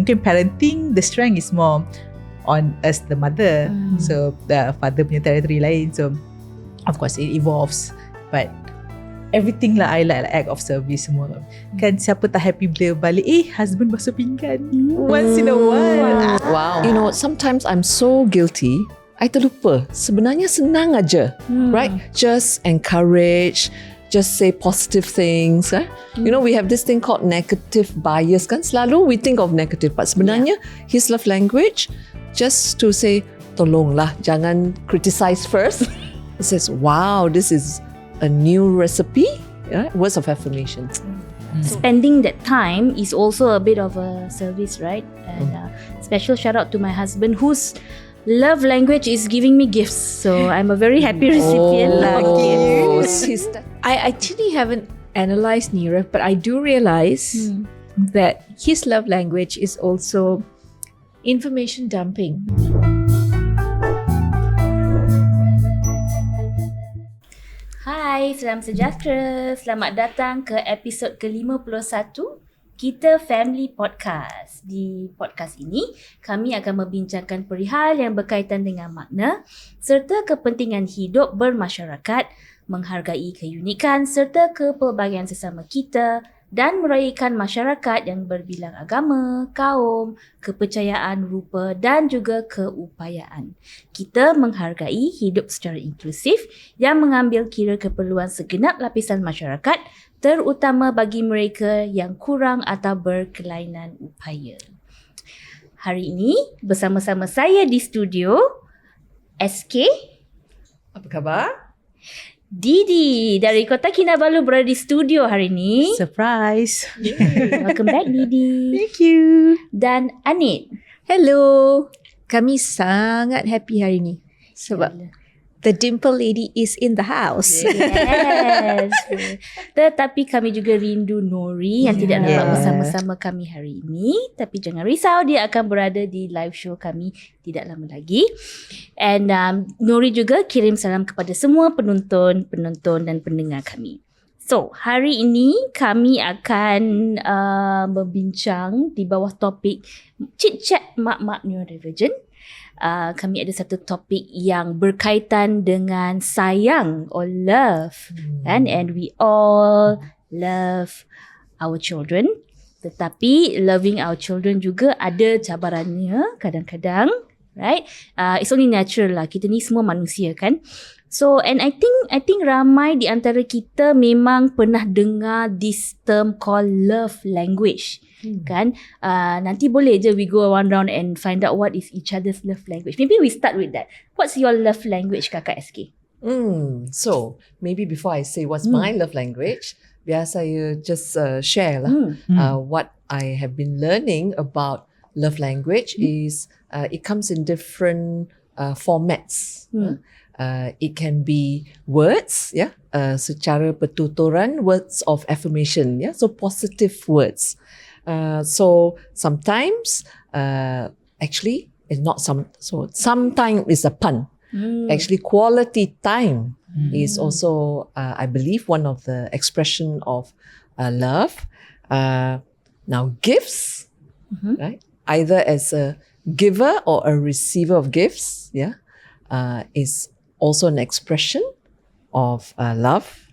mungkin parenting, the strength is more on us, the mother. So the father punya territory lain. So of course it evolves, but everything lah I like act of service semua. Kan siapa tak happy bila balik husband basuh pinggan once in a while. Wow. You know, sometimes I'm so guilty. I terlupa. Sebenarnya senang aja, right? Just encourage, just say positive things. You know, we have this thing called negative bias kan. Selalu we think of negative, but sebenarnya his love language just to say, tolonglah, jangan criticize first. It says, wow, this is a new recipe. Words of affirmation. Spending that time is also a bit of a service, right? And special shout out to my husband, whose love language is giving me gifts. So I'm a very happy recipient. I actually haven't analysed Nira, but I do realise that his love language is also information dumping. Hai, salam sejahtera. Selamat datang ke episod ke-51 Kita Family Podcast. Di podcast ini, kami akan membincangkan perihal yang berkaitan dengan makna serta kepentingan hidup bermasyarakat, menghargai keunikan serta kepelbagaian sesama kita dan meraihkan masyarakat yang berbilang agama, kaum, kepercayaan, rupa dan juga keupayaan. Kita menghargai hidup secara inklusif yang mengambil kira keperluan segenap lapisan masyarakat, terutama bagi mereka yang kurang atau berkelainan upaya. Hari ini bersama-sama saya di studio SK. Apa khabar? Didi dari Kota Kinabalu berada di studio hari ini. Surprise. Welcome back Didi. Thank you. Dan Anit. Hello. Kami sangat happy hari ni sebab the dimple lady is in the house. Yes. Tetapi kami juga rindu Nori yang tidak dapat bersama-sama kami hari ini. Tapi jangan risau, dia akan berada di live show kami tidak lama lagi. And Nori juga kirim salam kepada semua penonton dan pendengar kami. So, hari ini kami akan membincang di bawah topik ChitChat MakMak Neurodivergent. Kami ada satu topik yang berkaitan dengan sayang or love, and we all love our children, tetapi loving our children juga ada cabarannya kadang-kadang, right? It's only natural lah, kita ni semua manusia kan. So, and I think ramai di antara kita memang pernah dengar this term called love language. Kan? Nanti boleh je we go round and find out what is each other's love language. Maybe we start with that. What's your love language, Kakak SK? So, maybe before I say what's my love language, biar saya just share lah what I have been learning about love language is it comes in different formats. It can be words, secara pertuturan, words of affirmation, so positive words. So sometimes, actually, it's not sometimes it's a pun. Actually, quality time is also, I believe, one of the expression of love. Now, gifts, right? Either as a giver or a receiver of gifts, is also an expression of love.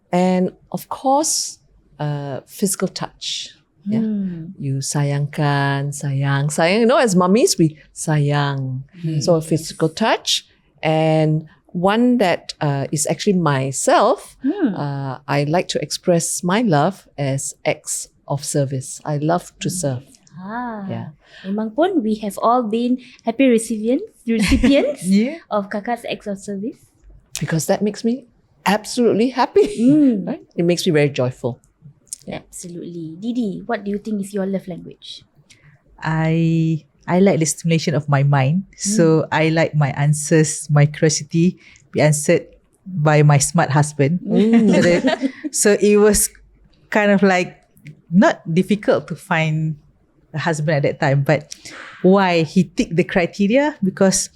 And of course, physical touch. You sayangkan, sayang. You know, as mummies, we sayang. So physical touch, and one that is actually myself. I like to express my love as acts of service. I love to serve. Memang pun we have all been happy recipients of Kakak's acts of service. Because that makes me absolutely happy. Right? It makes me very joyful. Absolutely. Didi, what do you think is your love language? I like the stimulation of my mind. So I like my answers, my curiosity be answered by my smart husband. So it was kind of like not difficult to find a husband at that time, but why he ticked the criteria? Because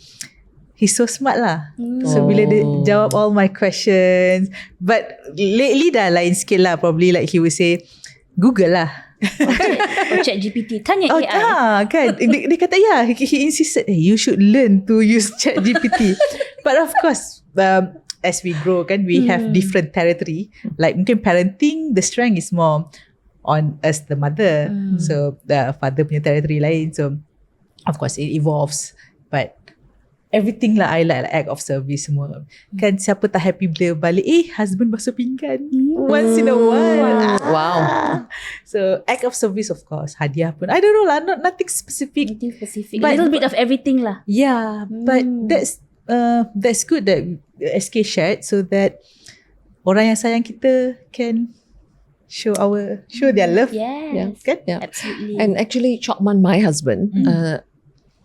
he's so smart lah. So bila dia jawab all my questions, but lately dah lain sikit lah. Probably like he would say, Google lah. Chat GPT. Tanya Oh, AI. kan. Dia kata, he insisted, you should learn to use chat GPT. But of course, as we grow, kan, we have different territory. Like mungkin parenting, the strength is more on us, the mother. So the father punya territory lain. So of course it evolves. But everything lah I like act of service semua. Kan siapa tak happy bila balik, husband basuh pinggan once in a while. Wow. So act of service, of course. Hadiah pun, I don't know lah, nothing specific. Anything specific. But- A little bit of everything lah. Yeah, but that's good that SK shared, so that orang yang sayang kita can show their love. Yes. Kan? Yeah. Absolutely. And actually, Chokman, my husband,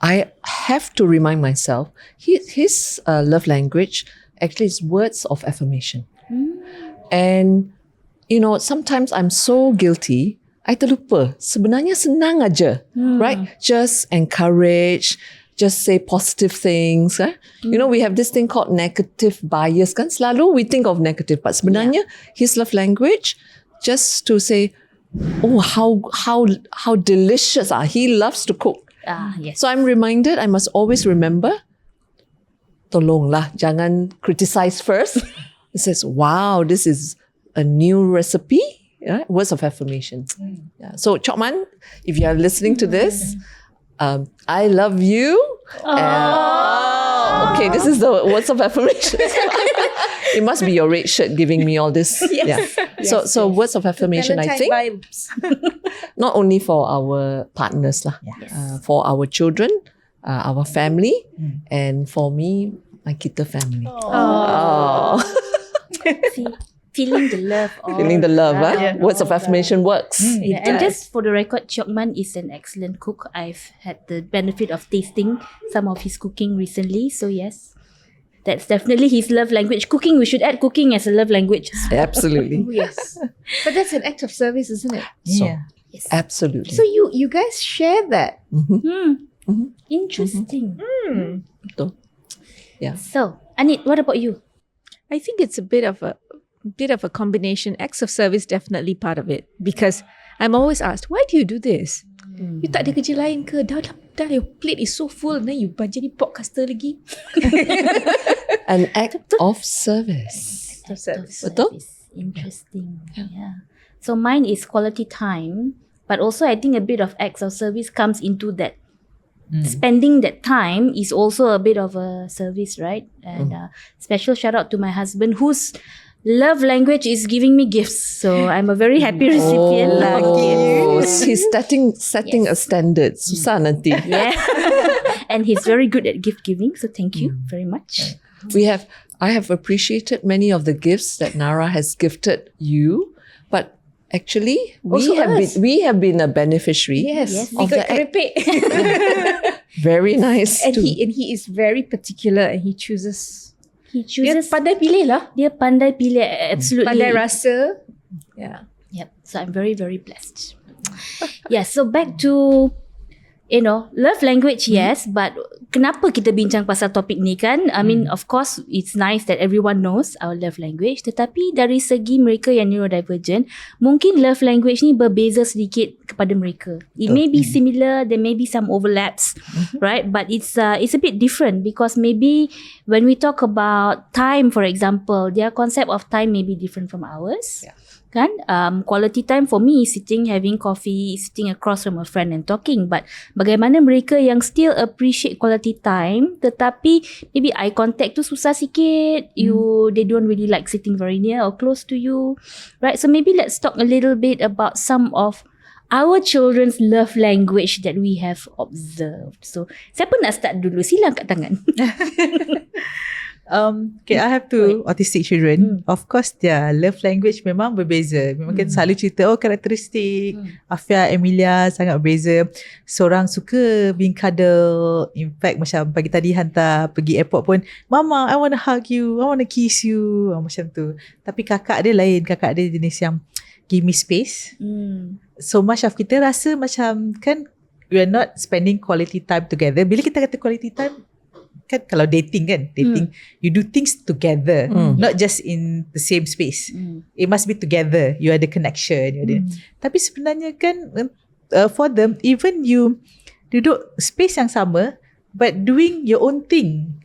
I have to remind myself, his love language actually is words of affirmation. And, sometimes I'm so guilty, I terlupa. Sebenarnya senang aja, right? Just encourage, just say positive things. We have this thing called negative bias. Kan? Selalu we think of negative, but sebenarnya his love language, just to say, oh, how delicious. He loves to cook. Yes. So I'm reminded, I must always remember, tolonglah, jangan criticize first. It says, wow, this is a new recipe. Yeah? Words of affirmation. Yeah. So Chokman, if you are listening to this, I love you. Okay, this is the words of affirmation. It must be your red shirt giving me all this. Yeah. So words of affirmation, I think, not only for our partners lah, for our children, our family, and for me, my kita family. See, feeling the love. Feeling the love, words of affirmation works. Yeah, and just for the record, Chokman is an excellent cook. I've had the benefit of tasting some of his cooking recently. So yes, that's definitely his love language. Cooking, we should add cooking as a love language. Absolutely. Yes. But that's an act of service, isn't it? Yeah. Yes. Absolutely. So you guys share that. Interesting. Betul. Yeah. So, Anit, what about you? I think it's a bit of a combination. Acts of service definitely part of it, because I'm always asked, why do you do this? You tak ada kerja lain ke? Dah your plate is so full, then you jadi podcaster lagi. An act of service. Act of service. Betul? Interesting. Yeah. So mine is quality time, but also I think a bit of acts of service comes into that. Spending that time is also a bit of a service, right? And special shout out to my husband, whose love language is giving me gifts. So I'm a very happy recipient. He's setting a standard. Susah nanti. Yeah. And he's very good at gift giving. So thank you very much. I have appreciated many of the gifts that Nara has gifted you, but actually we have been a beneficiary. Yes. Of the very nice. And too. he is very particular, and he chooses. Dia Dia pandai pilih lah. pandai pilih, absolutely. Pandai rasa. Yeah. Yep. So I'm very, very blessed. Yeah. So back to, love language, yes. But kenapa kita bincang pasal topik ni kan? I mean, of course, it's nice that everyone knows our love language. Tetapi dari segi mereka yang neurodivergent, mungkin love language ni berbeza sedikit kepada mereka. It may be similar, there may be some overlaps, right? But it's a bit different, because maybe when we talk about time, for example, their concept of time may be different from ours. Yeah. Kan? Quality time for me is sitting, having coffee, sitting across from a friend and talking. But bagaimana mereka yang still appreciate quality time, tetapi maybe eye contact tu susah sikit, they don't really like sitting very near or close to you, right? So maybe let's talk a little bit about some of our children's love language that we have observed. So siapa nak start dulu? Sila angkat tangan. Okay, I have two autistic children. Of course, their love language memang berbeza. Memang kita selalu cerita, karakteristik Afia, Emilia sangat berbeza. Seorang suka being cuddle. In fact, macam pagi tadi hantar pergi airport pun, Mama, I want to hug you, I want to kiss you, macam tu. Tapi kakak dia lain. Kakak dia jenis yang give me space. So much of kita rasa macam kan, we are not spending quality time together. Bila kita kata quality time, kan kalau dating kan, you do things together, not just in the same space. It must be together. You ada connection. Tapi sebenarnya kan for them, even you duduk space yang sama but doing your own thing,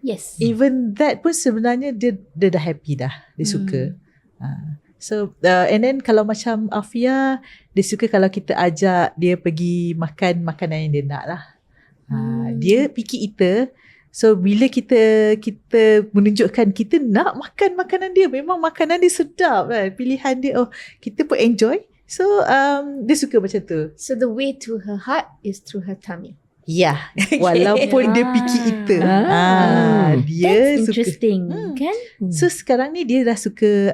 Yes. even that pun sebenarnya dia dah happy dah, dia suka. So and then kalau macam Afia, dia suka kalau kita ajak dia pergi makan makanan yang dia nak lah. Dia picky eater. So bila kita menunjukkan kita nak makan makanan dia, memang makanan dia sedap kan, pilihan dia, kita pun enjoy. So dia suka macam tu. So the way to her heart is through her tummy. Ya, walaupun dia picky eater. Dia That's suka. interesting, kan? So sekarang ni dia dah suka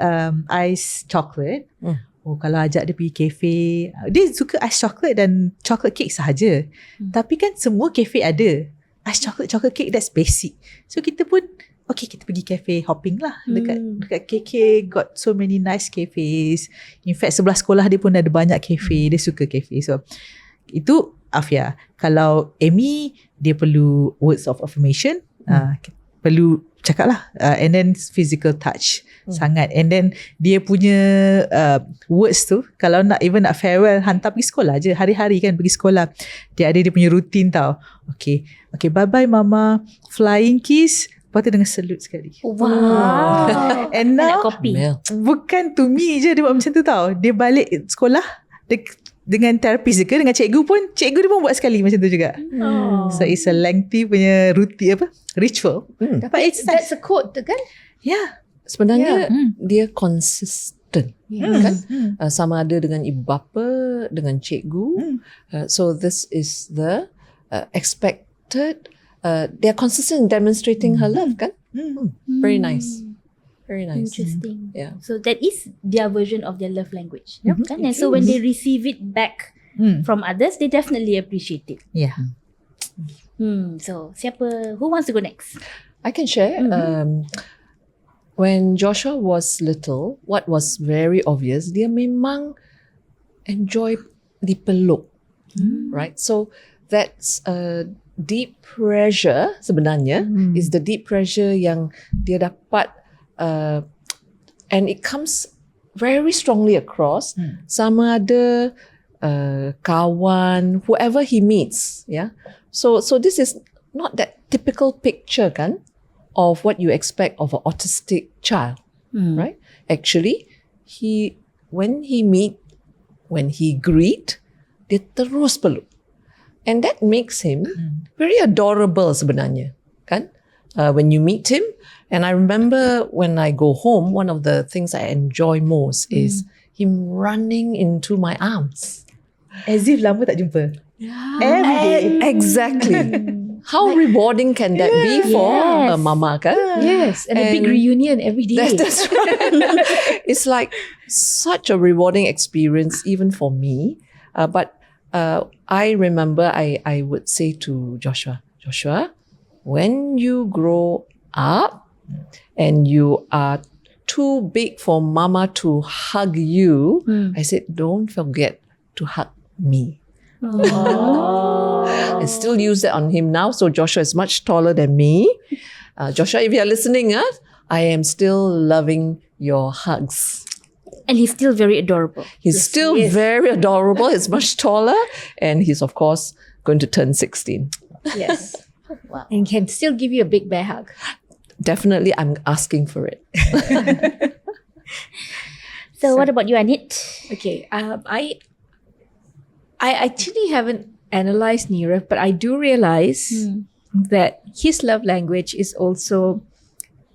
ice chocolate. Kalau ajak dia pergi kafe, dia suka ice chocolate dan chocolate cake sahaja. Tapi kan semua kafe ada ice chocolate cake, that's basic. So kita pun kita pergi cafe hopping lah. Dekat KK got so many nice cafes. In fact sebelah sekolah dia pun ada banyak cafe. Dia suka cafe. So itu Afia. Kalau Amy, dia perlu words of affirmation, perlu cakap lah, and then physical touch sangat, and then dia punya words tu, kalau nak farewell, hantar pergi sekolah je, hari-hari kan pergi sekolah, dia ada dia punya rutin tau. Okay, bye bye mama, flying kiss, lepas tu dengan salute sekali. Wow. And now bukan to me je dia buat macam tu tau, dia balik sekolah dengan terapis dia ke, dengan cikgu dia pun buat sekali macam tu juga. So it's a lengthy punya routine, ritual. But that's a quote tu kan? Yeah. Sebenarnya dia consistent kan? Sama ada dengan ibu bapa, dengan cikgu. So this is the expected. They are consistent in demonstrating her love kan? Very nice. Very nice. Interesting. Yeah. So that is their version of their love language. Kan? And so when they receive it back from others, they definitely appreciate it. Yeah. So who wants to go next? I can share. When Joshua was little, what was very obvious, dia memang enjoy dipeluk. Right? So that's a deep pressure sebenarnya, is the deep pressure yang dia dapat, and it comes very strongly across, sama ada kawan, whoever he meets, so this is not that typical picture kan of what you expect of an autistic child, right? Actually, when he greet, dia terus peluk, and that makes him very adorable sebenarnya kan. When you meet him, and I remember when I go home, one of the things I enjoy most is him running into my arms. As if lama tak jumpa. Every day. Exactly. How rewarding can that be for a mama kan? Yes, and a big reunion every day. That's right. It's like such a rewarding experience even for me. But I remember I would say to Joshua, when you grow up and you are too big for mama to hug you, I said, don't forget to hug me. I still use that on him now. So Joshua is much taller than me. Joshua, if you are listening, I am still loving your hugs. And he's still very adorable. He's still very adorable. He's much taller, and he's of course going to turn 16. Yes. Wow. And can still give you a big bear hug. Definitely, I'm asking for it. So what about you, Anit? Okay, I actually haven't analyzed Nirav, but I do realize that his love language is also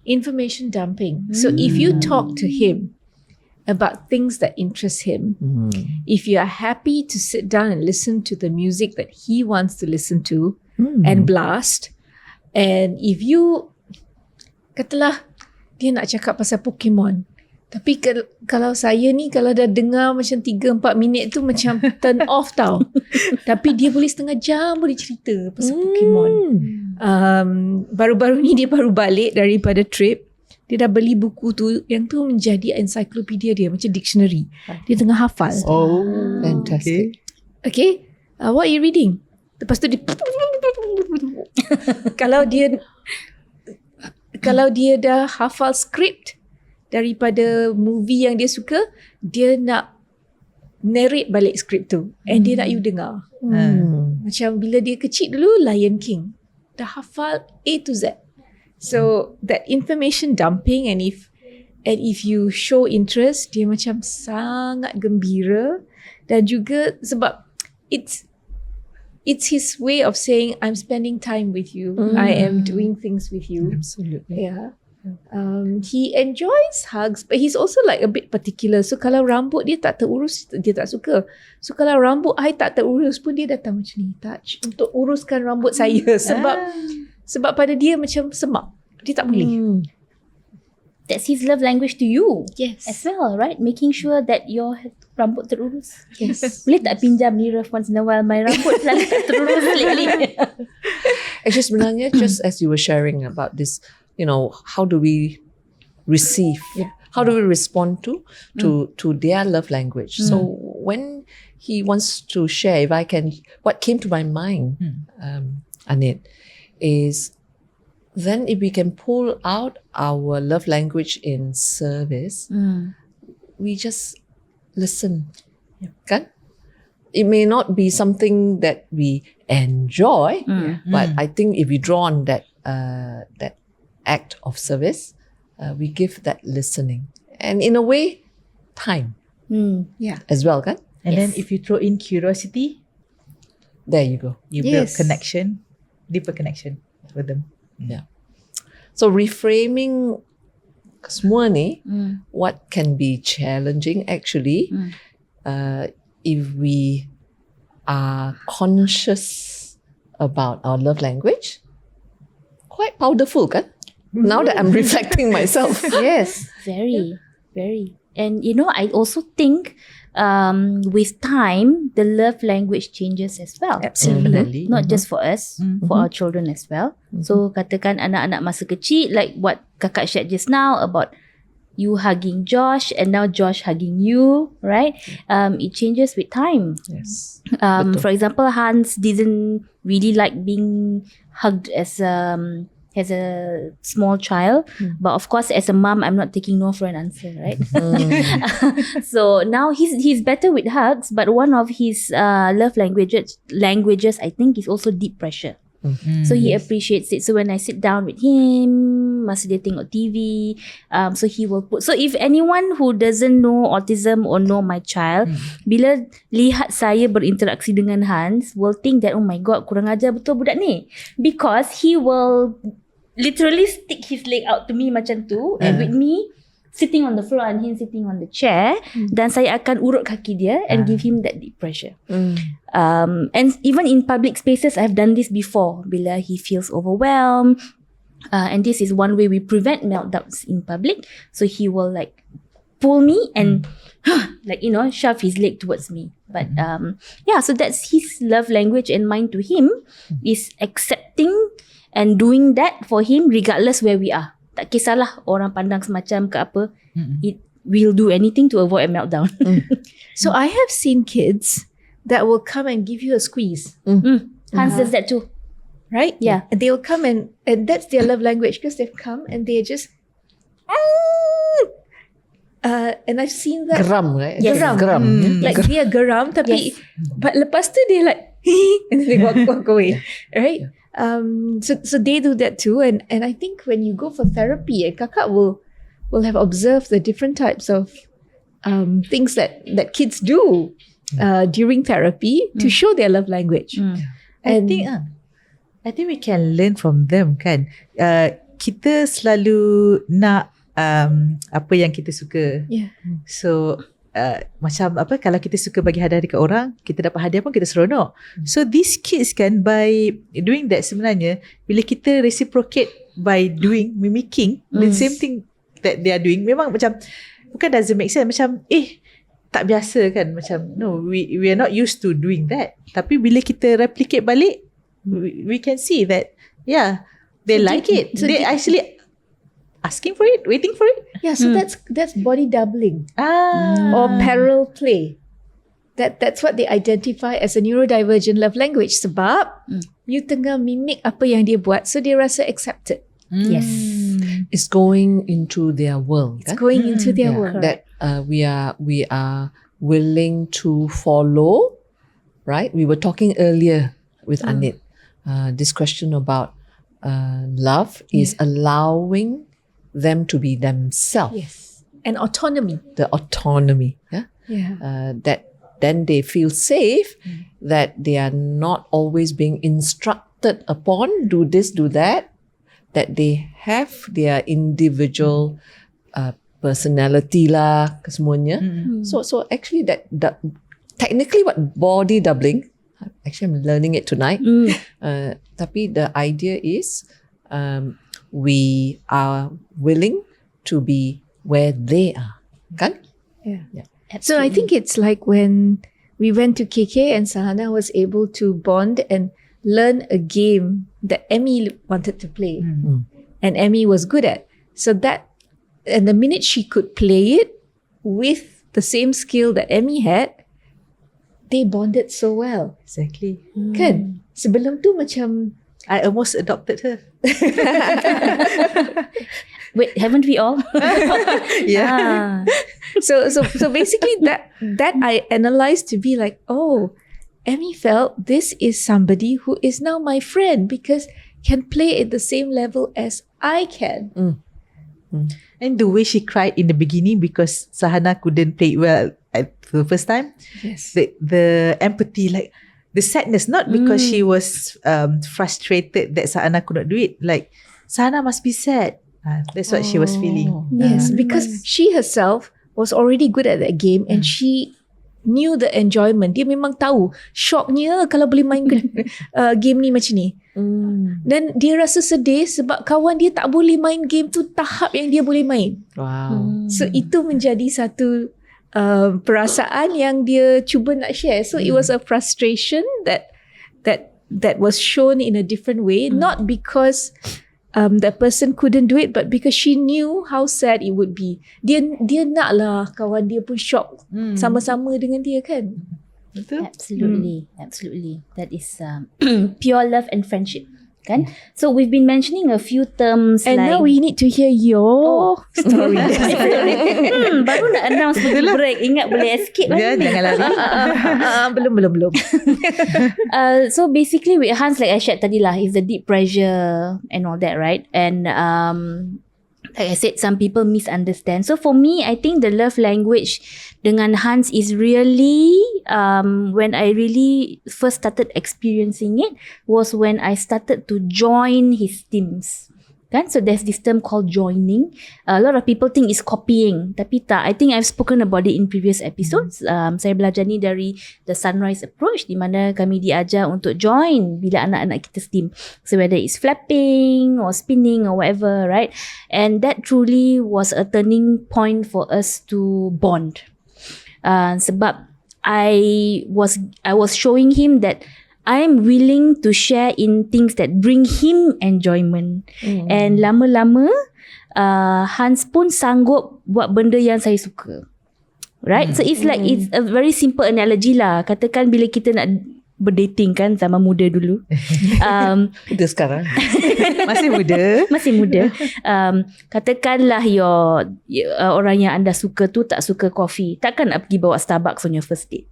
information dumping. So if you talk to him about things that interest him, if you are happy to sit down and listen to the music that he wants to listen to and blast, and if you katalah dia nak cakap pasal Pokemon, tapi kalau saya ni kalau dah dengar macam 3-4 minit tu macam turn off tau. Tapi dia boleh setengah jam boleh cerita pasal Pokemon. Baru-baru ni dia baru balik daripada trip. Dia dah beli buku tu, yang tu menjadi encyclopedia dia, macam dictionary. Dia tengah hafal. Oh, fantastic. Okay, what are you reading? Lepas tu dia kalau dia kalau dia dah hafal skrip daripada movie yang dia suka, dia nak narrate balik skrip tu and dia nak you dengar. Macam bila dia kecil dulu, Lion King dah hafal A to Z. So that information dumping, and if you show interest, dia macam sangat gembira. Dan juga sebab it's his way of saying, I'm spending time with you, I am doing things with you. Absolutely. Yeah. He enjoys hugs, but he's also like a bit particular. So kalau rambut dia tak terurus, dia tak suka. So kalau rambut I tak terurus pun, dia datang macam ni, touch untuk uruskan rambut saya. Sebab pada dia macam semak, dia tak boleh. That's his love language to you. Yes. As well, right? Making sure that your rambut terurus. Yes. Boleh tak pinjam ni rough once in a while? My rambut selalu tak terurus lately. Actually, sebenarnya, just as you were sharing about this, how do we receive? Yeah. How do we respond to their love language? So when he wants to share, if I can, what came to my mind, Anit, is then if we can pull out our love language in service, we just listen. Kan? It may not be something that we enjoy, but I think if we draw on that act of service, we give that listening, and in a way, time Yeah. as well, kan? And then if you throw in curiosity, There you go. you build Yes. connection, deeper connection with them. Yeah. So reframing semua ni, what can be challenging actually, if we are conscious about our love language, quite powerful, kan? Now that I'm reflecting myself. Yes, very, very. And I also think with time, the love language changes as well. Absolutely. Not just for us, for our children as well. So katakan anak-anak masa kecil, like what kakak shared just now about you hugging Josh and now Josh hugging you, right? It changes with time. Yes. For example, Hans didn't really like being hugged as a small child, but of course as a mom, I'm not taking no for an answer, right? So now he's better with hugs, but one of his love languages I think is also deep pressure. So he appreciates it. So when I sit down with him, masa dia tengok TV, so he will put. So if anyone who doesn't know autism or know my child, bila lihat saya berinteraksi dengan Hans, will think that, oh my god, kurang ajar betul budak ni, because he will literally stick his leg out to me macam tu, and with me sitting on the floor and him sitting on the chair, dan saya akan urut kaki dia and give him that deep pressure. And even in public spaces, I've done this before. Bila he feels overwhelmed, and this is one way we prevent meltdowns in public. So he will like pull me and shove his leg towards me. But so that's his love language, and mine to him is accepting and doing that for him regardless where we are. Tak kisahlah orang pandang semacam ke apa. It will do anything to avoid a meltdown. So I have seen kids that will come and give you a squeeze, Hans does that too. right? Yeah. And they'll come and that's their love language, because they've come and they're just and I've seen that. Geram, right? Yes. Geram. Like dia geram tapi but lepas tu dia like and then they walk away, right? So they do that too, and I think when you go for therapy, kakak will have observed the different types of things that kids do during therapy to show their love language. I think we can learn from them, kan? Kita selalu nak apa yang kita suka. Yeah. So macam apa, kalau kita suka bagi hadiah dekat orang, kita dapat hadiah pun kita seronok. So these kids kan, by doing that, sebenarnya bila kita reciprocate by mimicking the same thing that they are doing, memang macam bukan doesn't make sense, macam tak biasa kan, macam no, we are not used to doing that. Tapi bila kita replicate balik, we can see that they like it. So they actually asking for it, waiting for it. Yeah, so that's body doubling Or or parallel play. That's what they identify as a neurodivergent love language, sebab you tengah mimik apa yang dia buat, so dia rasa accepted. Yes. is going into their world. It's going into their Yeah, world. that we are willing to follow, right? We were talking earlier with Anit. This question about love is allowing them to be themselves. Yes. And autonomy. The autonomy. Yeah. Yeah. That then they feel safe, that they are not always being instructed upon do this, do that. That they have their individual personality lah, kesemuanya. So actually that technically what body doubling. Actually, I'm learning it tonight. Tapi the idea is we are willing to be where they are, kan? Yeah. Yeah. So I think it's like when we went to KK and Sahana was able to bond and learn a game that Emmy wanted to play and Emmy was good at. So that, and the minute she could play it with the same skill that Emmy had, they bonded so well. Exactly. Kan? Sebelum tu macam, I almost adopted her. Wait, haven't we all? Yeah. so basically that I analyzed to be like, oh, Emmy felt this is somebody who is now my friend because can play at the same level as I can. And the way she cried in the beginning because Sahana couldn't play it well at the first time. Yes. The empathy, like the sadness, not because she was frustrated that Sahana could not do it. Like, Sahana must be sad. That's what she was feeling. Yes, because she herself was already good at that game and she knew the enjoyment. Dia memang tahu shocknya kalau boleh main game ni macam ni. Dan dia rasa sedih sebab kawan dia tak boleh main game tu tahap yang dia boleh main. Wow. So itu menjadi satu perasaan yang dia cuba nak share. So it was a frustration that was shown in a different way, not because that person couldn't do it, but because she knew how sad it would be. Dia nak lah kawan dia pun shock sama-sama dengan dia kan. Betul? Absolutely. That is pure love and friendship. Kan? So we've been mentioning a few terms And like... now we need to hear your story. Baru nak announce pergi break. Ingat boleh escape Dia lagi. jangan lari. Belum. So basically with Hans, like I shared tadi lah, is the deep pressure and all that, right? And like I said, some people misunderstand. So for me, I think the love language dengan Hans is really when I really first started experiencing it was when I started to join his teams. Kan? So there's this term called joining. A lot of people think it's copying. Tapi tak. I think I've spoken about it in previous episodes. Saya belajar ni dari the sunrise approach di mana kami diajar untuk join bila anak-anak kita steam. So whether it's flapping or spinning or whatever, right? And that truly was a turning point for us to bond. Sebab I was showing him that I'm willing to share in things that bring him enjoyment. And lama-lama Hans pun sanggup buat benda yang saya suka. Right? So it's like it's a very simple analogy lah. Katakan bila kita nak berdating kan zaman muda dulu. Itu sekarang. Masih muda. Masih muda. Katakanlah orang yang anda suka tu tak suka kopi. Takkan nak pergi bawa Starbucks on your first date.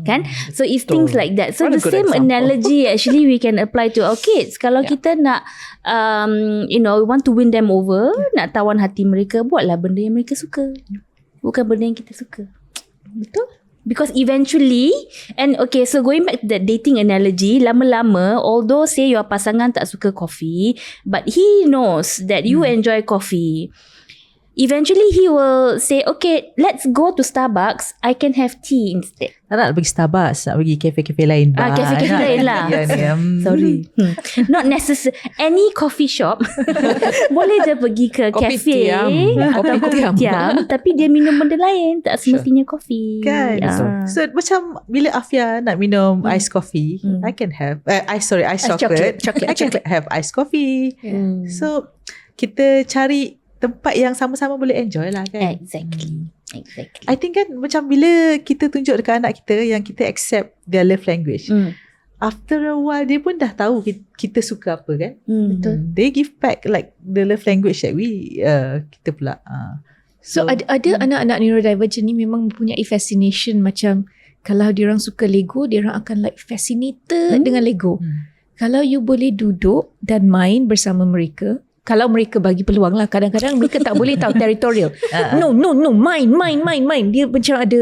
Kan? So it's things like that. So What a the good same example. analogy actually we can apply to our kids. Kalau kita nak want to win them over, nak tawan hati mereka, buatlah benda yang mereka suka. Bukan benda yang kita suka. Betul? Because eventually, and okay, so going back to the dating analogy, lama-lama, although say your pasangan tak suka coffee, but he knows that you enjoy coffee, eventually he will say, okay, let's go to Starbucks. I can have tea instead. Tak nak pergi Starbucks, nak pergi kafe-kafe lain. Kafe-kafe lain lah. Sorry. Not necessary. Any coffee shop. Boleh je pergi ke kafe atau kopitiam. Tapi dia minum benda lain. Tak semestinya kopi. Kan? So macam bila Afia nak minum ice coffee, I can have ice chocolate. I can have ice coffee. So kita cari tempat yang sama-sama boleh enjoy lah kan. Exactly. I think kan macam bila kita tunjuk dekat anak kita yang kita accept their love language. after a while dia pun dah tahu kita suka apa kan. Betul. They give back like the love language that kita pula. So ada anak-anak neurodivergent ni memang mempunyai fascination, macam kalau diorang suka Lego, diorang akan like fascinated dengan Lego. Kalau you boleh duduk dan main bersama mereka, kalau mereka bagi peluang lah, kadang-kadang mereka tak boleh tahu territorial. No, main. Dia macam ada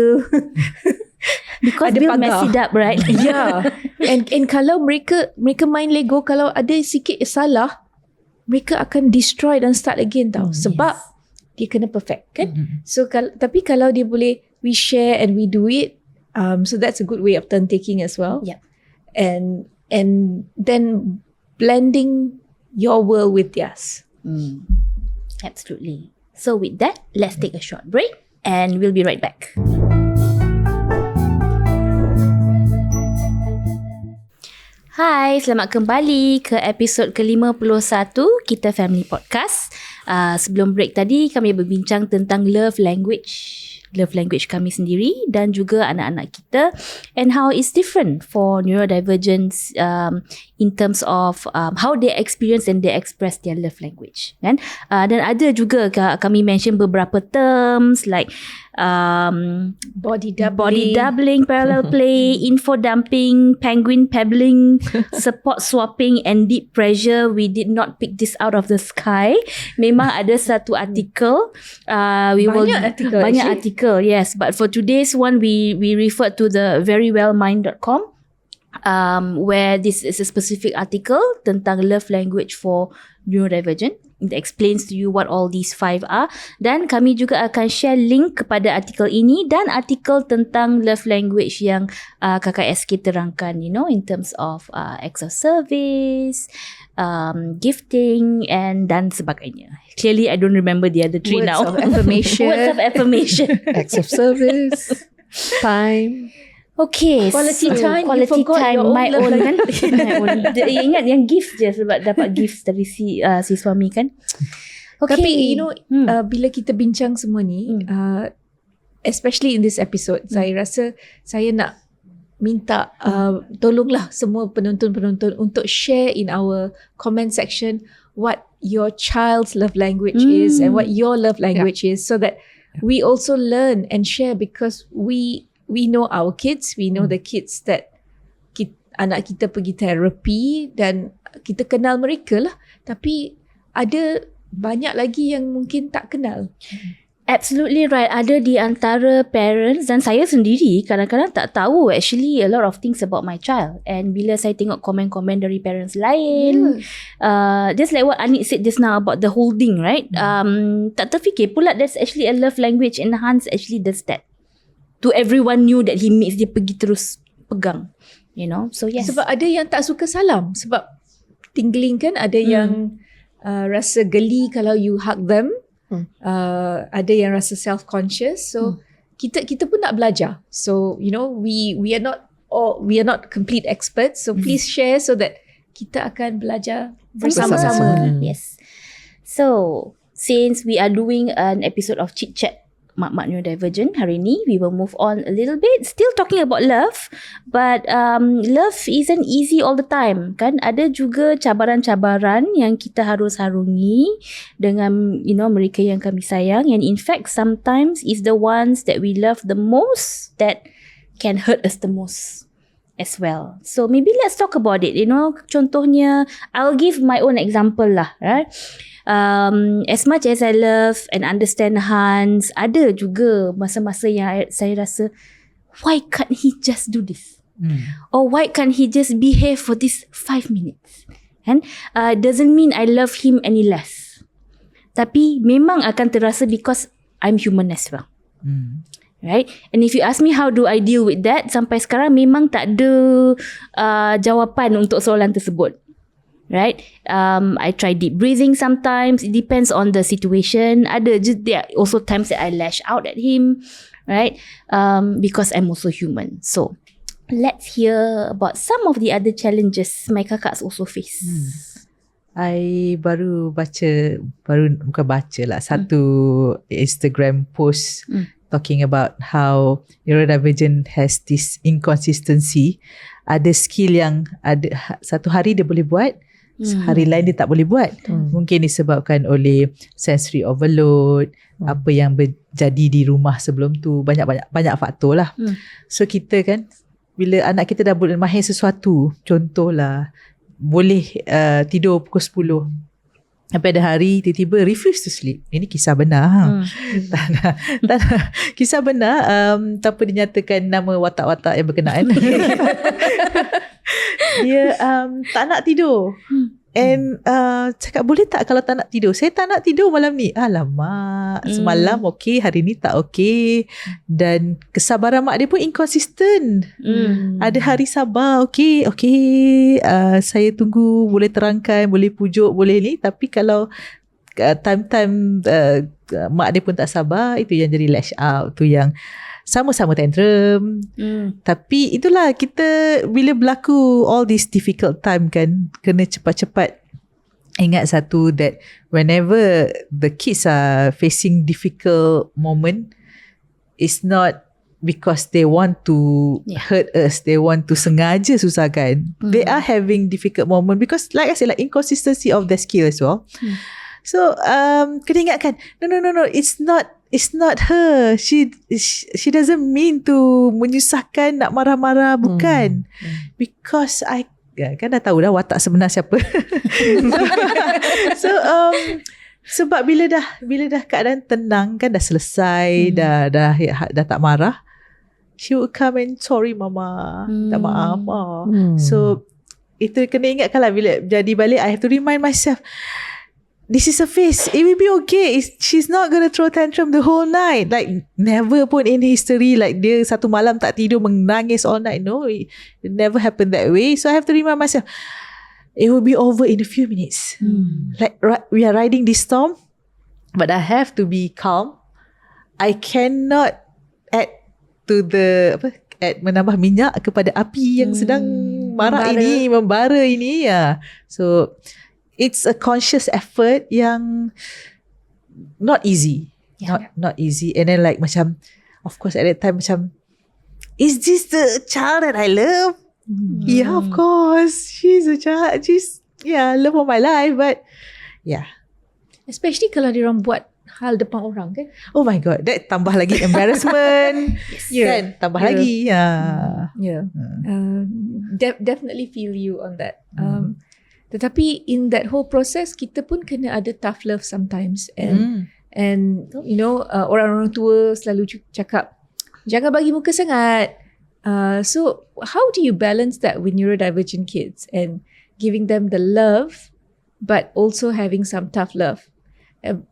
Because ada we'll pagar. mess it up, right? Yeah. And kalau mereka main Lego, kalau ada sikit salah, mereka akan destroy dan start again tau. Sebab dia kena perfect kan. So tapi kalau dia boleh, we share and we do it, so that's a good way of turn taking as well. Yep. And then blending your world with theirs. Absolutely. So with that, let's take a short break and we'll be right back. Hai, selamat kembali ke episod ke-51 Kita Family Podcast. Sebelum break tadi, kami berbincang tentang love language kami sendiri dan juga anak-anak kita, and how it's different for neurodivergents in terms of how they experience and they express their love language, kan? Dan ada juga kami mention beberapa terms like Body doubling, parallel play, info dumping, penguin pebbling, support swapping and deep pressure. We did not pick this out of the sky. Memang ada satu artikel. Banyak artikel, yes. But for today's one, we refer to the verywellmind.com, where this is a specific article tentang love language for neurodivergent. It explains to you what all these 5 are. Dan kami juga akan share link kepada artikel ini dan artikel tentang love language yang kakak SK terangkan, in terms of acts of service, gifting and dan sebagainya. Clearly I don't remember the other 3 now. Words of affirmation. Words of affirmation. Acts of service, time. Okay, Quality time. You quality forgot time, your own my love own kan. My own. Ingat yang gift je sebab dapat gift dari si suami kan. Okay. Tapi bila kita bincang semua ni, especially in this episode, saya rasa saya nak minta tolonglah semua penonton-penonton untuk share in our comment section what your child's love language is and what your love language is, so that we also learn and share, because we know our kids, we know the kids that anak kita pergi therapy dan kita kenal mereka lah, tapi ada banyak lagi yang mungkin tak kenal. Absolutely right. Ada di antara parents dan saya sendiri kadang-kadang tak tahu actually a lot of things about my child. And bila saya tengok komen-komen dari parents lain, just like what Anit said just now about the holding, right? Tak terfikir pula that's actually a love language, and Hans actually does that. To everyone new that he meets, dia pergi terus pegang, So yes. Sebab ada yang tak suka salam sebab tingling kan, ada yang rasa geli kalau you hug them. Ada yang rasa self-conscious. So kita pun nak belajar. So we are not complete experts. So please share so that kita akan belajar bersama-sama. Yes. So since we are doing an episode of ChitChat MakMak Neurodivergent, hari ni we will move on a little bit, still talking about love, but love isn't easy all the time kan. Ada juga cabaran-cabaran yang kita harus harungi dengan mereka yang kami sayang, and in fact sometimes is the ones that we love the most that can hurt us the most as well. So maybe let's talk about it. Contohnya, I'll give my own example lah, right? As much as I love and understand Hans, ada juga masa-masa yang saya rasa, why can't he just do this? Or why can't he just behave for this 5 minutes? And doesn't mean I love him any less. Tapi memang akan terasa because I'm human as well. Right? And if you ask me how do I deal with that, sampai sekarang memang tak ada jawapan untuk soalan tersebut. Right? I try deep breathing sometimes. It depends on the situation. There are also times that I lash out at him, right? Because I'm also human. So let's hear about some of the other challenges my kakaks also face. I bukan baca lah, satu Instagram post talking about how neurodivergent has this inconsistency ada skill yang satu hari dia boleh buat, hari lain dia tak boleh buat. Mungkin disebabkan oleh sensory overload, apa yang berjadi di rumah sebelum tu, banyak faktor lah. So kita kan, bila anak kita dah boleh mahir sesuatu, contohlah boleh tidur pukul 10, sampai ada hari tiba-tiba refuse to sleep. Ini kisah benar. Tak nak. Kisah benar, tanpa dinyatakan nama watak-watak yang berkenaan. Dia tak nak tidur. And cakap, boleh tak kalau tak nak tidur? Saya tak nak tidur malam ni. Alamak, semalam okey, hari ni tak okey. Dan kesabaran mak dia pun inconsistent. Ada hari sabar, okey, saya tunggu, boleh terangkan, boleh pujuk, boleh ni. Tapi kalau time-time mak dia pun tak sabar, itu yang jadi lash out. Tu yang sama-sama tantrum. Tapi itulah, kita bila berlaku all this difficult time kan, kena cepat-cepat ingat satu, that whenever the kids are facing difficult moment, it's not because they want to hurt us, they want to sengaja susahkan. They are having difficult moment because like I said, like inconsistency of their skill as well. So kena ingatkan, no, it's not her. She doesn't mean to menyusahkan, nak marah-marah, bukan. Because I kan dah tahu dah watak sebenar siapa. So sebab bila dah keadaan tenang kan, dah selesai, dah tak marah, she would come and sorry mama, tak maaf. So itu kena ingatkan lah, bila jadi balik I have to remind myself, this is a phase. It will be okay. She's not going to throw tantrum the whole night. Like never pun in history like dia satu malam tak tidur menangis all night. No, it never happened that way. So I have to remind myself, it will be over in a few minutes. Like we are riding this storm, but I have to be calm. I cannot add to the menambah minyak kepada api yang sedang membara ini. So it's a conscious effort yang not easy. Not easy. And then like macam, of course at that time macam, is this the child that I love? Yeah, of course. She's a child. She's love of my life. But especially kalau dia orang buat hal depan orang kan. Oh my God, that tambah lagi embarrassment. Kan, tambah lagi. Definitely feel you on that. Tetapi in that whole process, kita pun kena ada tough love sometimes. And you know, orang-orang tua selalu cakap, jangan bagi muka sangat. So how do you balance that with neurodivergent kids and giving them the love but also having some tough love?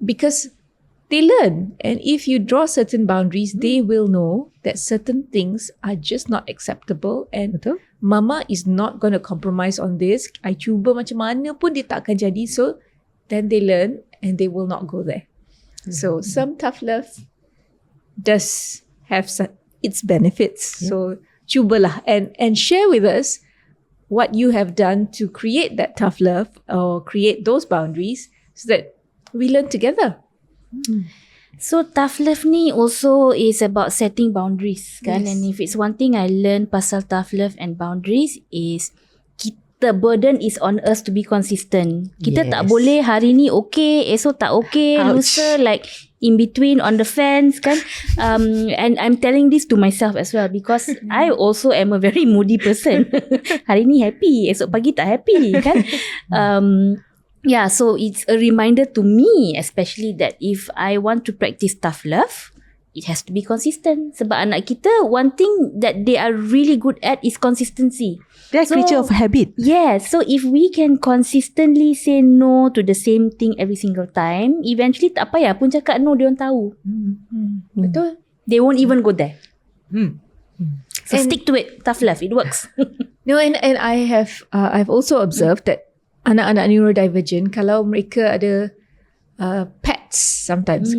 Because they learn, and if you draw certain boundaries, they will know that certain things are just not acceptable, and mama is not going to compromise on this. I cuba macam mana pun dia tak akan jadi. So then they learn and they will not go there. So some tough love does have its benefits. So cubalah and share with us what you have done to create that tough love or create those boundaries so that we learn together. So tough love ni also is about setting boundaries kan. And if it's one thing I learned pasal tough love and boundaries is, the burden is on us to be consistent. Kita tak boleh hari ni okay, esok tak okay, lusa like in between on the fence kan. And I'm telling this to myself as well because I also am a very moody person. Hari ni happy, esok pagi tak happy kan. So it's a reminder to me especially that if I want to practice tough love, it has to be consistent. Sebab anak kita, one thing that they are really good at is consistency. They're a creature of habit. Yeah, so if we can consistently say no to the same thing every single time, eventually tak payah pun cakap no, dia orang tahu. Betul? They won't even go there. So stick to it. Tough love, it works. No, and I've also observed that anak-anak neurodivergent, kalau mereka ada pets sometimes,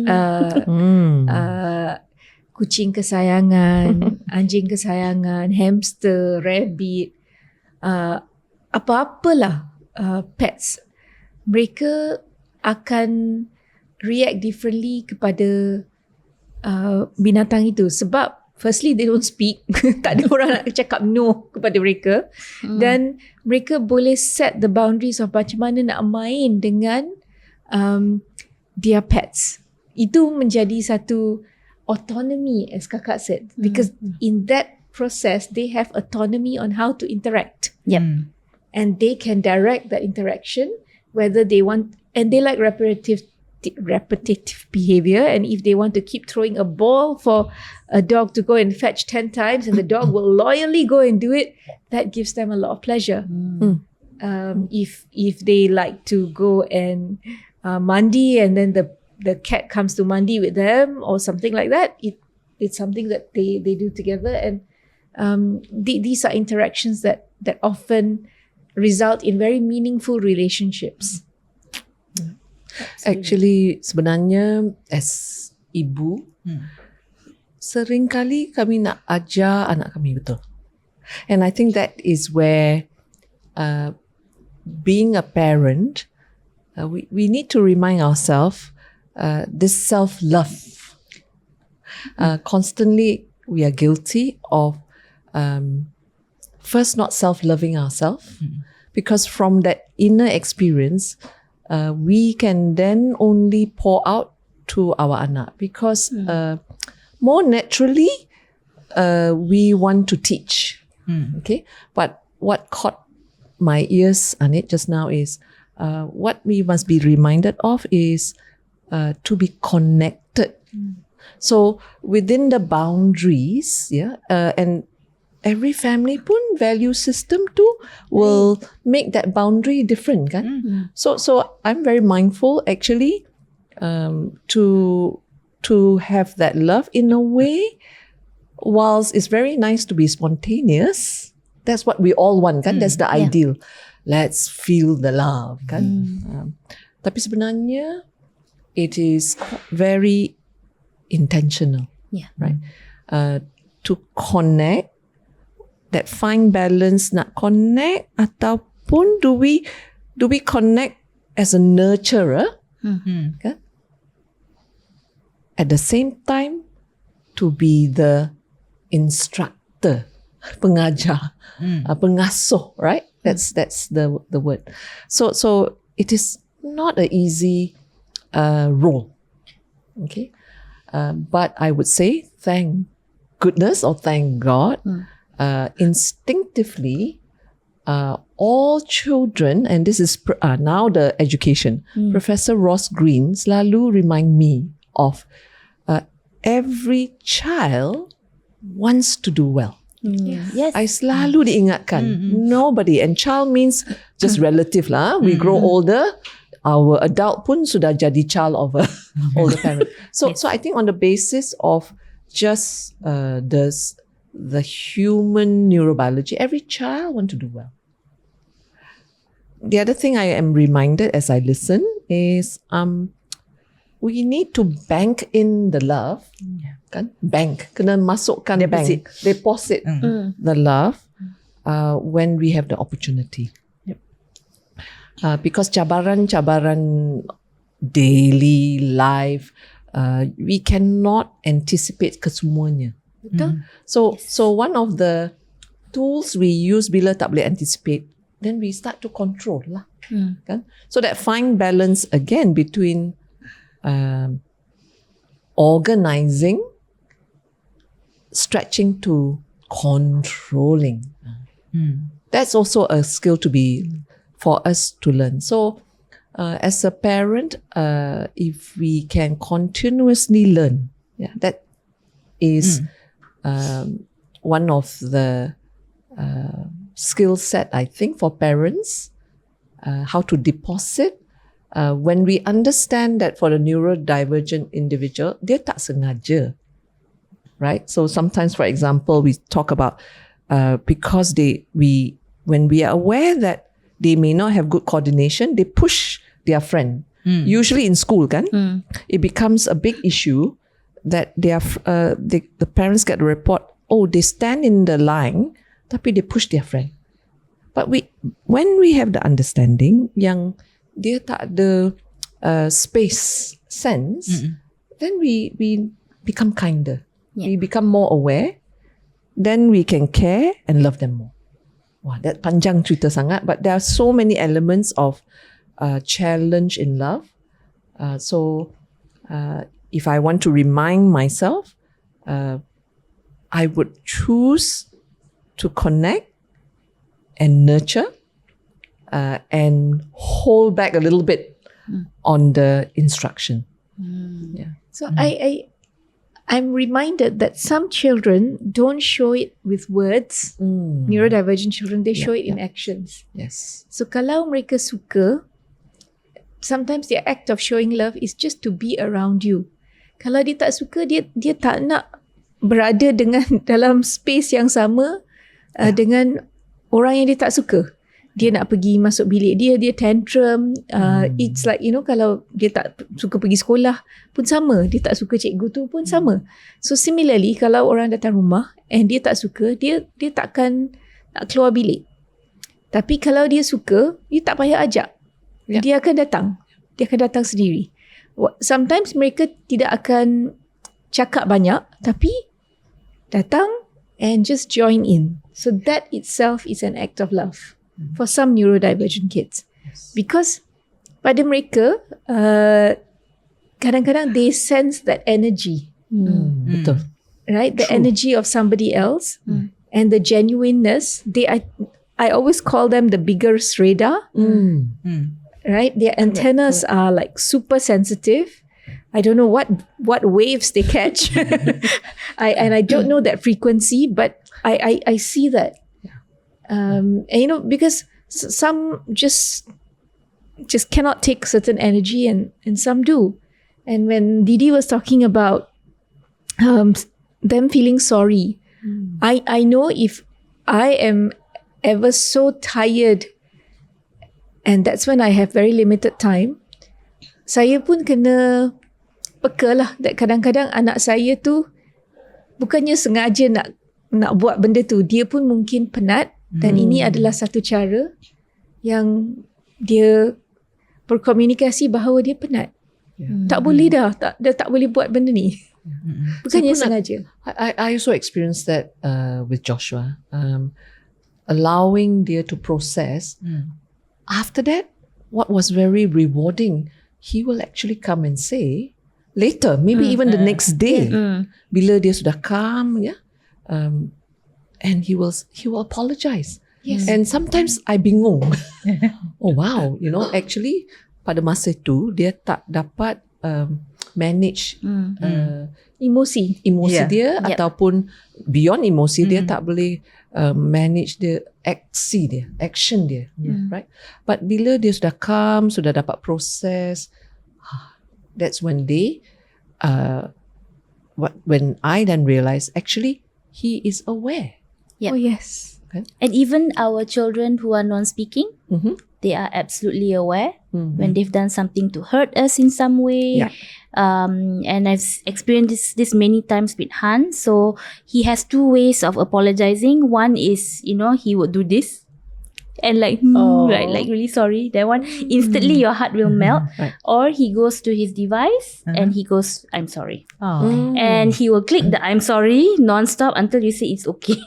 kucing kesayangan, anjing kesayangan, hamster, rabbit, apa-apalah pets, mereka akan react differently kepada binatang itu. Sebab firstly they don't speak. Tak ada orang nak cakap no kepada mereka. Dan mereka boleh set the boundaries of macam mana nak main dengan their pets. Itu menjadi satu autonomy, as kakak said, because in that process they have autonomy on how to interact. Yep. And they can direct that interaction whether they want, and they like repetitive behavior, and if they want to keep throwing a ball for a dog to go and fetch 10 times and the dog will loyally go and do it, that gives them a lot of pleasure. If they like to go and mandi and then the cat comes to mandi with them or something like that, it's something that they do together, and these are interactions that often result in very meaningful relationships. Actually, sebenarnya as ibu, seringkali kami nak ajar anak kami betul. And I think that is where being a parent, we need to remind ourselves this self-love. Constantly we are guilty of first not self-loving ourselves, because from that inner experience, we can then only pour out to our anak, because more naturally we want to teach. Okay, but what caught my ears, Anit, just now is what we must be reminded of is to be connected. So within the boundaries, and every family pun value system too will make that boundary different, kan? So I'm very mindful actually to have that love in a way. Whilst it's very nice to be spontaneous, that's what we all want, kan? That's the ideal. Let's feel the love, kan? Tapi sebenarnya it is very intentional, right? To connect, that fine balance, nak connect ataupun do we connect as a nurturer, kan? At the same time to be the instructor, pengajar, pengasuh, right? That's the word. So it is not an easy role, okay? But I would say thank goodness or thank God, instinctively, all children, and this is now the education. Professor Ross Green selalu remind me of every child wants to do well. Yes. I selalu diingatkan, nobody, and child means just relative lah. We grow older, our adult pun sudah jadi child of a older parent. So I think on the basis of just the human neurobiology, every child want to do well. The other thing I am reminded as I listen is we need to bank in the love, kan? Bank, kena masukkan deposit the love when we have the opportunity. Because cabaran-cabaran daily life, we cannot anticipate kesemuanya. Betul? So one of the tools we use bila tak boleh anticipate, then we start to control lah. Kan? So that fine balance again between organizing, stretching to controlling. That's also a skill to be for us to learn. So as a parent, if we can continuously learn, that is one of the skill set, I think, for parents, how to deposit. When we understand that for the neurodivergent individual, dia tak sengaja, right? So sometimes, for example, we talk about because when we are aware that they may not have good coordination, they push their friend. Usually in school, kan? It becomes a big issue that the parents get a report, they stand in the line, tapi they push their friend. But when we have the understanding yang dia tak ada space sense, then we become kinder. we become more aware, then we can care and love them more. Wah, that panjang cerita sangat, but there are so many elements of challenge in love. So if I want to remind myself, I would choose to connect and nurture and hold back a little bit on the instruction. Yeah. So I'm reminded that some children don't show it with words. Neurodivergent children, they show it in actions. Yes. So kalau mereka suka, sometimes their act of showing love is just to be around you. Kalau dia tak suka, dia tak nak berada dengan dalam space yang sama dengan orang yang dia tak suka. Dia nak pergi masuk bilik dia tantrum. It's like, kalau dia tak suka pergi sekolah pun sama. Dia tak suka cikgu tu pun sama. So similarly, kalau orang datang rumah and dia tak suka, dia takkan nak keluar bilik. Tapi kalau dia suka, you tak payah ajak. Dia akan datang. Dia akan datang sendiri. Sometimes mereka tidak akan cakap banyak, tapi datang and just join in. So that itself is an act of love for some neurodivergent kids. Because pada mereka, kadang-kadang they sense that energy. Betul. Right? The energy of somebody else and the genuineness. I always call them the biggest radar. Right? Their antennas are like super sensitive. I don't know what waves they catch. I don't know that frequency, but I see that. And because some just cannot take certain energy and some do. And when Didi was talking about them feeling sorry, I know if I am ever so tired, and that's when I have very limited time, saya pun kena peka lah. That kadang-kadang anak saya tu bukannya sengaja nak buat benda tu, dia pun mungkin penat. Dan ini adalah satu cara yang dia berkomunikasi bahawa dia penat. Tak boleh dah, dia tak boleh buat benda ni. Bukannya sengaja. I also experienced that with Joshua. Allowing dia to process. After that, what was very rewarding, he will actually come and say later, maybe even the next day, bila dia sudah calm, and he will apologize. Yes. And sometimes I bingung. Oh wow, actually pada masa itu dia tak dapat manage emosi dia, ataupun beyond emosi dia tak boleh manage the action dia, right? But bila dia sudah calm, sudah dapat proses, that's when when I then realize actually he is aware. Yep. Oh yes. Okay. And even our children who are non-speaking, they are absolutely aware when they've done something to hurt us in some way. Yeah. And I've experienced this many times with Han. So he has two ways of apologizing. One is, he would do this. And like really sorry. That one, instantly your heart will melt. Right. Or he goes to his device and he goes, I'm sorry. Oh. And he will click the I'm sorry non-stop until you say it's okay.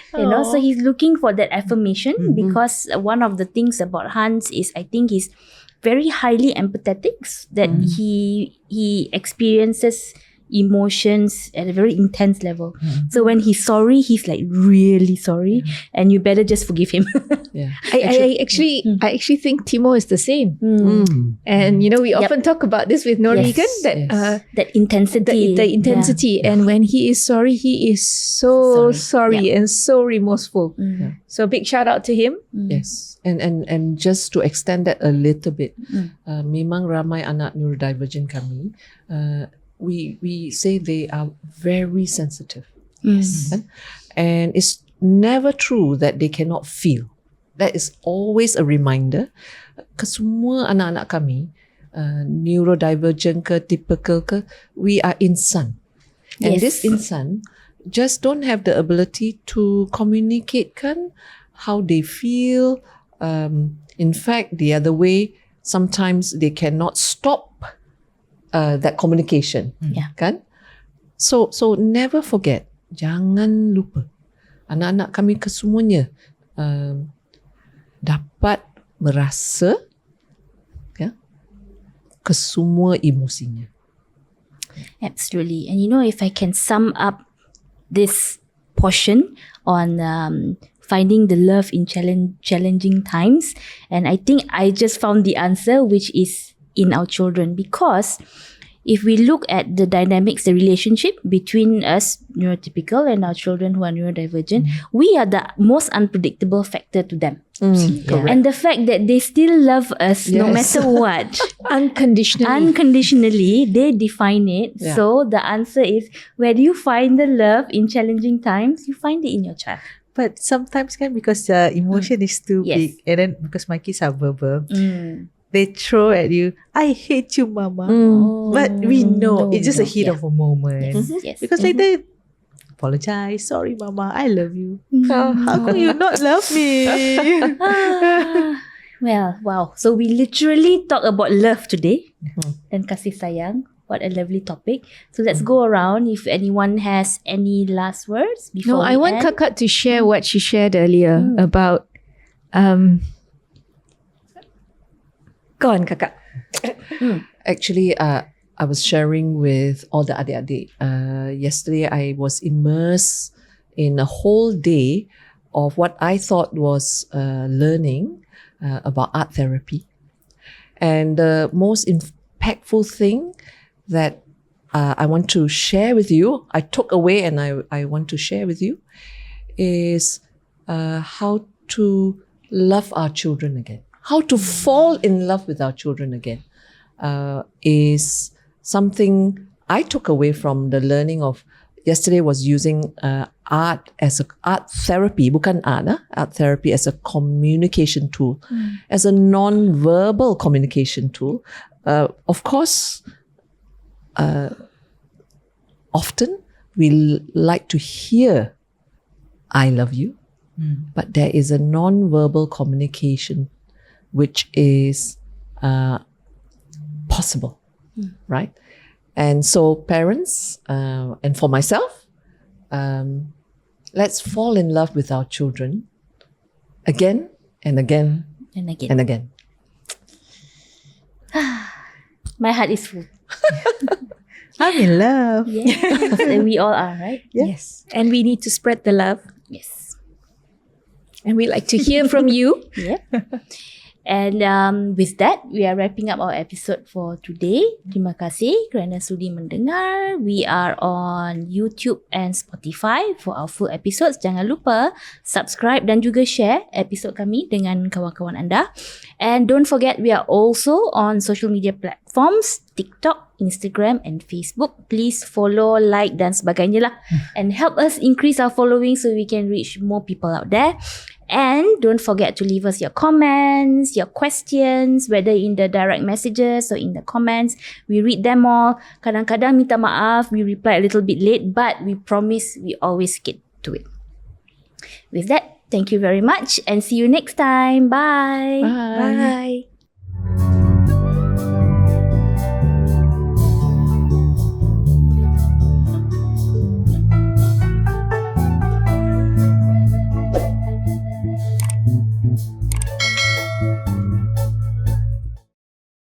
So he's looking for that affirmation because one of the things about Hans is I think he's very highly empathetic, that he experiences emotions at a very intense level. So when he's sorry, he's like really sorry, and you better just forgive him. I actually think Timo is the same. And we often talk about this with Norwegian, that intensity. The intensity. And when he is sorry, he is so sorry and so remorseful. So big shout out to him. Yes. And just to extend that a little bit, memang ramai anak neurodivergent kami, we say they are very sensitive. Yes. And it's never true that they cannot feel. That is always a reminder. Kesemua anak-anak kami, neurodivergent ke, typical ke, we are insan. And this insan just don't have the ability to communicate kan how they feel. In fact, the other way, sometimes they cannot stop that communication. Kan? So never forget, jangan lupa anak-anak kami kesemuanya dapat merasa kesemua emosinya. Absolutely. And if I can sum up this portion on finding the love in challenging times, and I think I just found the answer, which is in our children. Because if we look at the dynamics, the relationship between us neurotypical and our children who are neurodivergent, we are the most unpredictable factor to them. Correct. And the fact that they still love us no matter what, unconditionally, they define it. Yeah. So the answer is, where do you find the love in challenging times? You find it in your child. But sometimes because the emotion is too Yes. big, and then because my kids are verbal, they throw at you, I hate you, mama. But we know it's just a heat of a moment. Yes. Because later, apologize, sorry, mama, I love you. How come you not love me? Well, wow. So we literally talk about love today dan kasih sayang. What a lovely topic. So let's go around. If anyone has any last words before No, I want end. Kakak to share what she shared earlier about go on, Kakak. Actually, I was sharing with all the adik-adik. Yesterday, I was immersed in a whole day of what I thought was learning about art therapy. And the most impactful thing that I want to share with you, I took away and I want to share with you, is how to love our children again. How to fall in love with our children again is something I took away from the learning of yesterday. Was using art as art therapy, bukan art therapy as a communication tool, as a non-verbal communication tool. Of course, often we like to hear I love you, but there is a non-verbal communication which is possible, right? And so parents, and for myself, let's fall in love with our children again and again And again. and again. My heart is full. I'm in love. Yes. And we all are, right? Yes. And we need to spread the love. Yes. And we like to hear from you. Yep. And with that, we are wrapping up our episode for today. Terima kasih kerana sudi mendengar. We are on YouTube and Spotify for our full episodes. Jangan lupa subscribe dan juga share episod kami dengan kawan-kawan anda. And don't forget, we are also on social media platforms, TikTok, Instagram and Facebook. Please follow, like dan sebagainya lah. And help us increase our following so we can reach more people out there. And don't forget to leave us your comments, your questions, whether in the direct messages or in the comments. We read them all. Kadang-kadang minta maaf, we reply a little bit late, but we promise we always get to it. With that, thank you very much and see you next time. Bye. Bye.